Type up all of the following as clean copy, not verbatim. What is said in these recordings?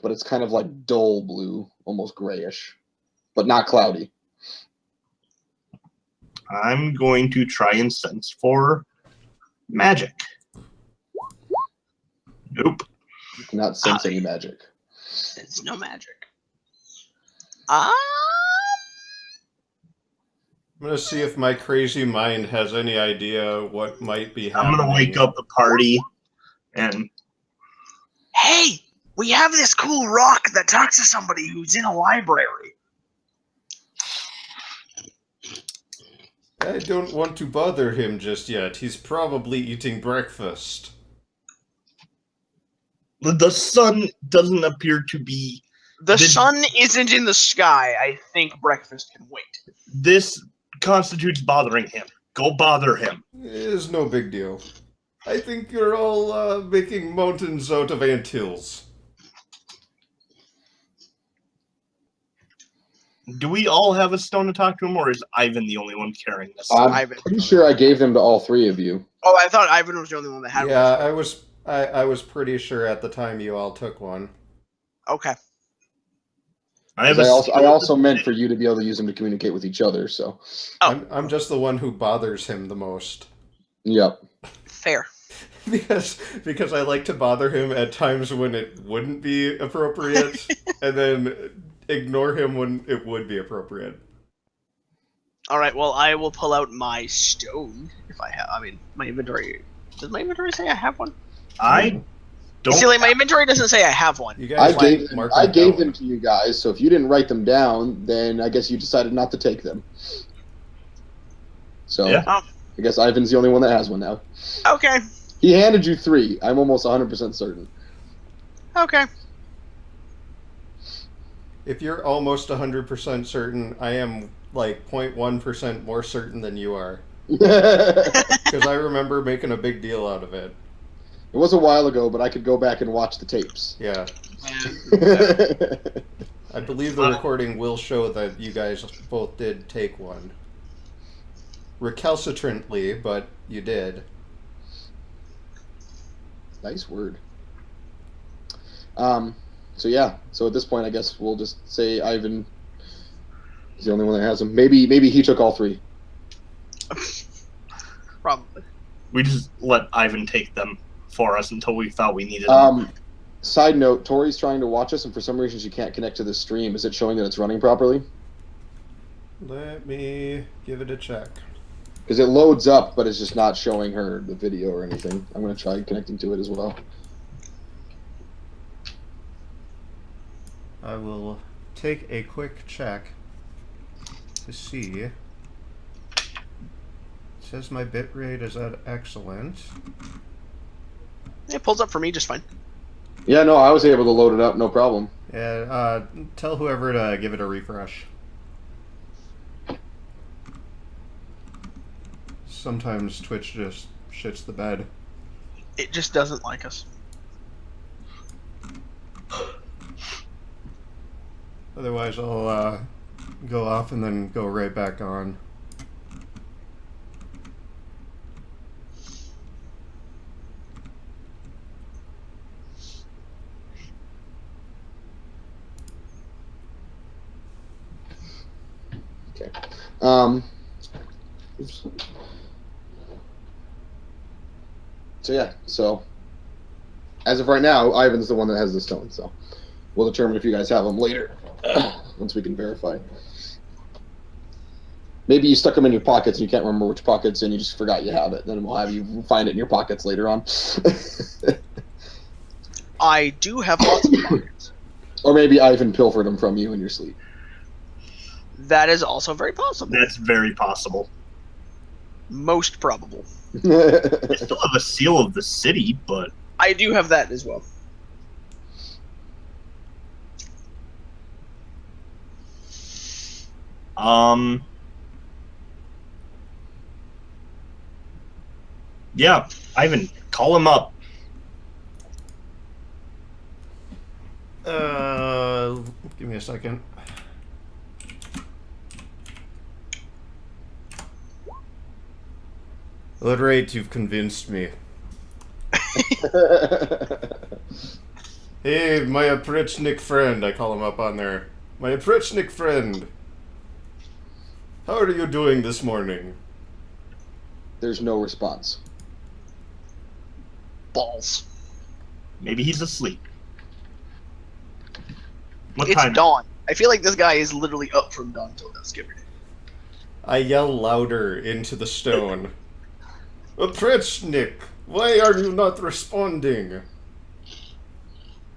but it's kind of like dull blue, almost grayish, but not cloudy. I'm going to try and sense for magic. Nope. You cannot sense any magic. Sense no magic. I'm gonna see if my crazy mind has any idea what might be happening. I'm gonna wake up the party and... Hey, we have this cool rock that talks to somebody who's in a library. I don't want to bother him just yet. He's probably eating breakfast. The sun doesn't appear to be... The sun isn't in the sky. I think breakfast can wait. This constitutes bothering him. Go bother him. It is no big deal. I think you're all making mountains out of anthills. Do we all have a stone to talk to him, or is Ivan the only one carrying this? I'm pretty sure I gave them to all three of you. Oh, I thought Ivan was the only one that had one. Yeah, I was pretty sure at the time you all took one. Okay. I also meant for you to be able to use them to communicate with each other, so... Oh. I'm just the one who bothers him the most. Yep. Fair. because I like to bother him at times when it wouldn't be appropriate, and then ignore him when it would be appropriate. All right. Well, I will pull out my stone if I have. I mean, my inventory. Does my inventory say I have one? I don't. See, like, my inventory doesn't say I have one. You guys I gave them to you guys, so if you didn't write them down, then I guess you decided not to take them. So Yeah. Oh, I guess Ivan's the only one that has one now. okay. He handed you 3. I'm almost 100% certain. Okay. If you're almost 100% certain, I am like 0.1% more certain than you are. Because I remember making a big deal out of it. It was a while ago, but I could go back and watch the tapes. Yeah. I believe the recording will show that you guys both did take one. Recalcitrantly, but you did. Nice word. So yeah. So at this point, I guess we'll just say Ivan is the only one that has them. Maybe he took all 3. Probably. We just let Ivan take them for us until we thought we needed them. Side note, Tori's trying to watch us, and for some reason she can't connect to the stream. Is it showing that it's running properly? Let me give it a check. Because it loads up, but it's just not showing her the video or anything. I'm going to try connecting to it as well. I will take a quick check to see. It says my bitrate is at excellent. It pulls up for me just fine. Yeah, no, I was able to load it up, no problem. Yeah, tell whoever to give it a refresh. Sometimes Twitch just shits the bed. It just doesn't like us. Otherwise, I'll go off and then go right back on. Okay. Oops. So yeah, so as of right now, Ivan's the one that has the stone, so we'll determine if you guys have them later, once we can verify. Maybe you stuck them in your pockets and you can't remember which pockets and you just forgot you have it. Then we'll have you find it in your pockets later on. I do have lots of pockets. Or maybe Ivan pilfered them from you in your sleep. That is also very possible. That's very possible. Most probable. I still have a seal of the city, but... I do have that as well. Yeah, Ivan, call him up. Give me a second. Literate, you've convinced me. Hey, my Oprechnik friend. I call him up on there. My Oprechnik friend. How are you doing this morning? There's no response. Balls. Maybe he's asleep. What It's time? dawn. I feel like this guy is literally up from dawn till dusk every day. I yell louder into the stone. Oprechnik, why are you not responding?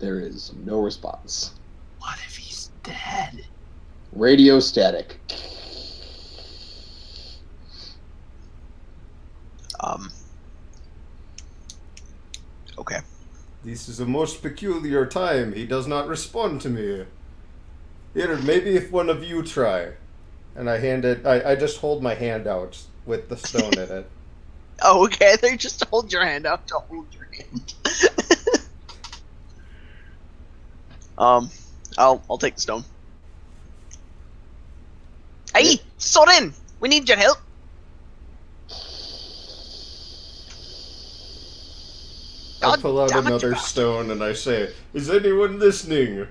There is no response. What if he's dead? Radio static. Okay. This is a most peculiar time. He does not respond to me. Here, maybe if one of you try. And I hand it, I just hold my hand out with the stone in it. Oh, okay. They just hold your hand out to hold your hand. I'll take the stone. Hey, Soren! We need your help. I God pull out damn it, another you stone and I say, is anyone listening?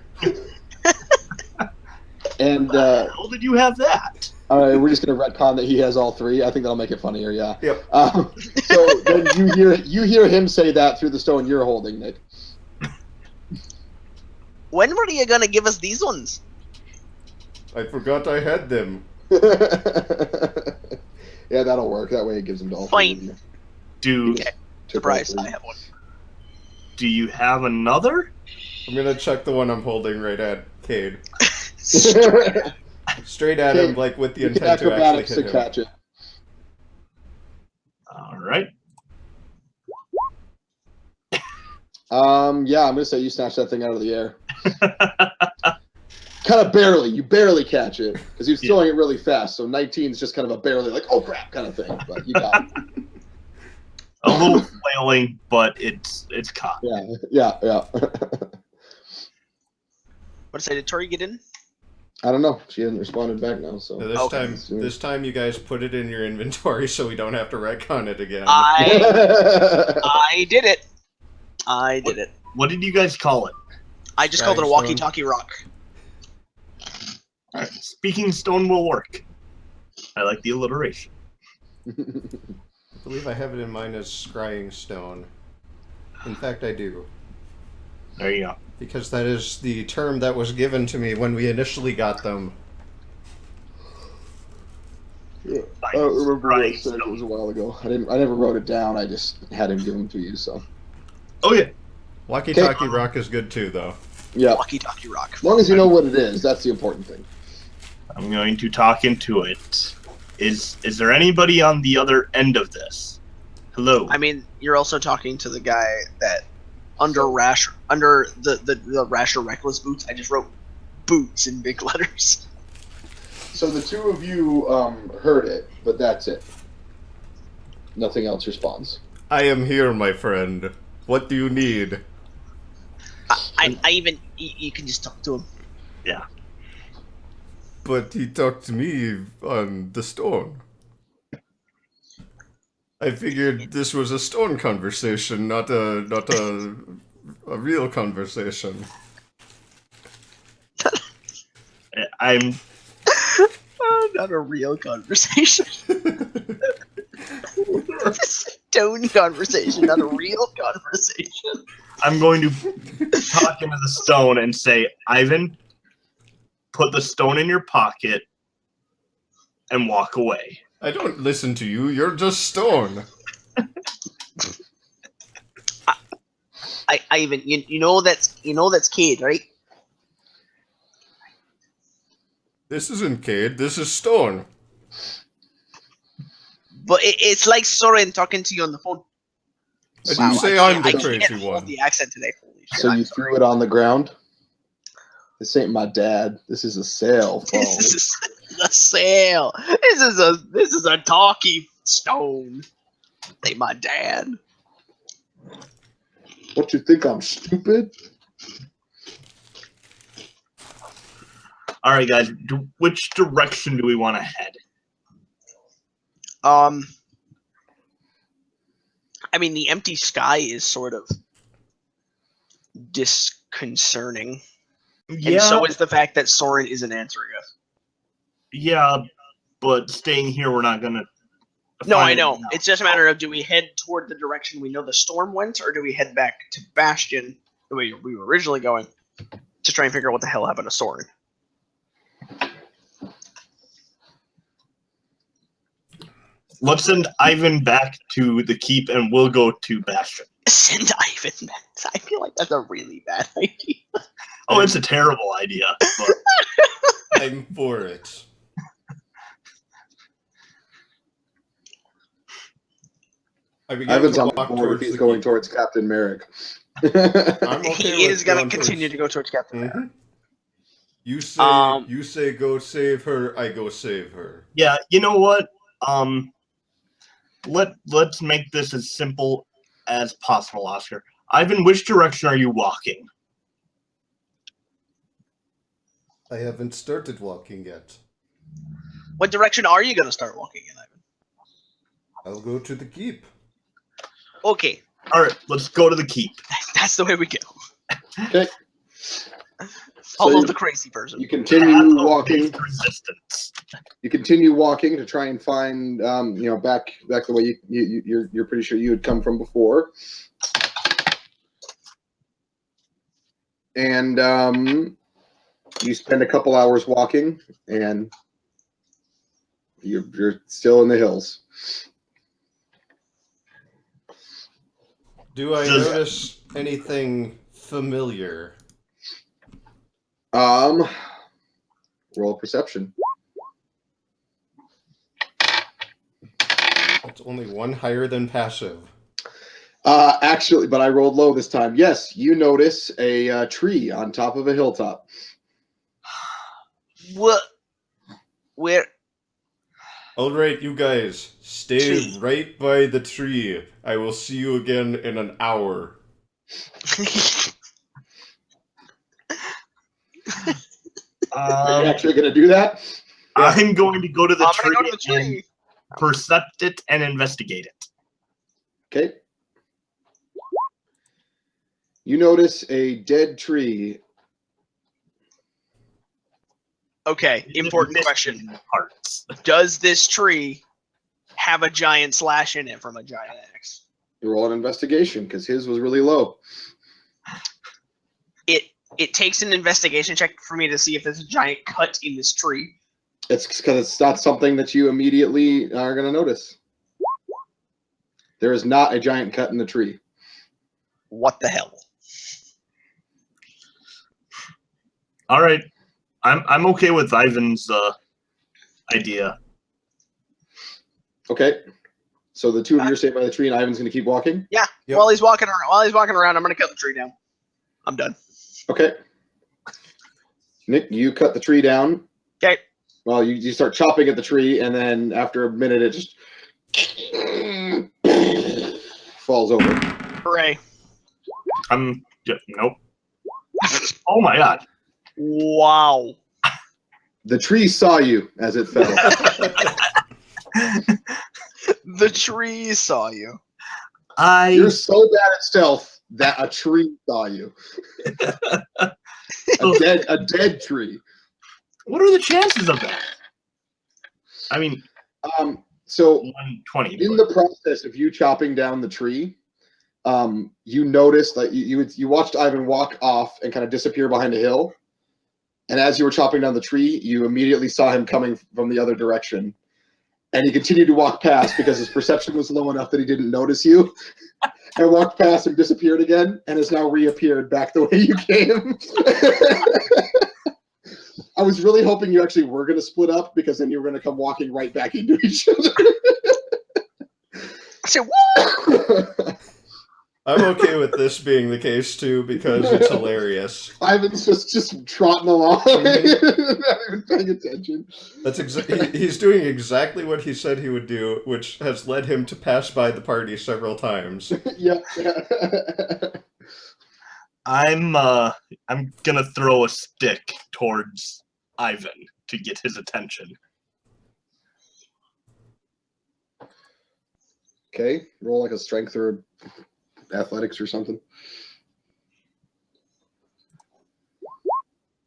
And How did you have that? all right, we're just gonna retcon that he has all three. I think that'll make it funnier. Yeah. Yep. So then you hear him say that through the stone you're holding, Nick. When were you gonna give us these ones? I forgot I had them. Yeah, that'll work. That way it gives him to all three of Fine. you. Do Okay. Took all Surprise, three. I have one. Do you have another? I'm gonna check the one I'm holding right at Cade. Straight. Straight at Okay, him, like with the You can intent to actually acrobatics hit to him. catch it. All right. Yeah, I'm gonna say you snatch that thing out of the air. Kind of barely. You barely catch it because he's throwing it really fast. So 19 is just kind of a barely like, oh crap, kind of thing. But you got it. A little flailing, but it's caught. Yeah. What did I say? Did Tori get in? I don't know. She hasn't responded back now. So Now Okay. this time you guys put it in your inventory so we don't have to retcon it again. I did it. I did it. What did you guys call it? I just called it a Grindstone. walkie-talkie rock. All right. Speaking stone will work. I like the alliteration. I believe I have it in mine as scrying stone. In fact, I do. There you go. Because that is the term that was given to me when we initially got them. I don't remember what it said. It was a while ago. I never wrote it down. I just had him give them to you. So Oh yeah. Walkie-talkie rock is good too, though. yeah, Walkie-talkie rock. as long as you know what it is, that's the important thing. I'm going to talk into it. Is there anybody on the other end of this? Hello. I mean, you're also talking to the guy that under the Rasher Reckless boots. I just wrote boots in big letters. So the two of you heard it, but that's it. Nothing else responds. I am here, my friend. What do you need? I even you can just talk to him. Yeah. But he talked to me on the stone. I figured this was a stone conversation, not a real conversation. I'm Not a real conversation. Stone conversation, not a real conversation. I'm going to talk into the stone and say, Ivan, put the stone in your pocket and walk away. I don't listen to you. You're just stone. I even you know that's Cade, right? This isn't Cade. This is stone. But it's like Soren talking to you on the phone. And Wow, you say I I'm the can't crazy hold one. the accent today. Holy shit, So I'm you sorry. threw it on the ground. This ain't my dad. This is a cell phone. This is a sail. This is a talkie stone. They my dad. What you think? I'm stupid? All right, guys. Which direction do we want to head? I mean, the empty sky is sort of concerning. Yeah, And so is the fact that Soren isn't answering us. yeah, but staying here, we're not gonna. No, I find know. anything else. It's just a matter of do we head toward the direction we know the storm went, or do we head back to Bastion the way we were originally going to try and figure out what the hell happened to Soren? Let's send Ivan back to the keep, and we'll go to Bastion. Send Ivan back. I feel like that's a really bad idea. Oh, it's a terrible idea. But I'm for it. I began Ivan's to on the walk board if towards he's the going keep. towards Captain Merrick. I'm okay He with is going going to continue towards- to go towards Captain Merrick. Mhm. You say go save her, I go save her. yeah, you know what? Let's make this as simple as possible, Oscar. Ivan, which direction are you walking? I haven't started walking yet. What direction are you going to start walking in, Ivan? I'll go to the keep. Okay, All right, let's go to the keep. that's the way we go. Okay. Follow you- the crazy person. You continue Path of walking. least resistance. You continue walking to try and find, back the way you're pretty sure you had come from before. And you spend a couple hours walking, and you're still in the hills. Do I Does- notice anything familiar? Roll perception. It's only one higher than passive. Actually, but I rolled low this time. Yes, you notice a tree on top of a hilltop. What? Where? All right, you guys, stay Tree. right by the tree. I will see you again in an hour. Are you actually going to do that? I'm going to go to the I'm tree, going to go to the and tree. percept it and investigate it. Okay. You notice a dead tree. Okay, Is it important missing question. Parts. Does this tree have a giant slash in it from a giant axe? You roll an investigation because his was really low. It takes an investigation check for me to see if there's a giant cut in this tree. It's because it's not something that you immediately are going to notice. There is not a giant cut in the tree. What the hell? All right, I'm okay with Ivan's idea. Okay. So the two of you are staying by the tree, and Ivan's going to keep walking. Yeah. Yep. While he's walking around, I'm gonna cut the tree down. I'm done. Okay. Nick, you cut the tree down. Okay. Well, you start chopping at the tree, and then after a minute, it just falls over. Hooray! Nope. Oh my god. Wow. The tree saw you as it fell. The tree saw you. You're so bad at stealth that a tree saw you. a dead tree. What are the chances of that? I mean, So 120. in the process of you chopping down the tree, you noticed that you watched Ivan walk off and kind of disappear behind a hill. And as you were chopping down the tree, you immediately saw him coming from the other direction. And he continued to walk past because his perception was low enough that he didn't notice you. And walked past and disappeared again, and has now reappeared back the way you came. I was really hoping you actually were going to split up, because then you were going to come walking right back into each other. I said, "What?" I'm okay with this being the case too because it's hilarious. Ivan's just trotting along, not even paying attention. That's he's doing exactly what he said he would do, which has led him to pass by the party several times. Yeah. I'm gonna throw a stick towards Ivan to get his attention. Okay, roll like a strength or athletics or something.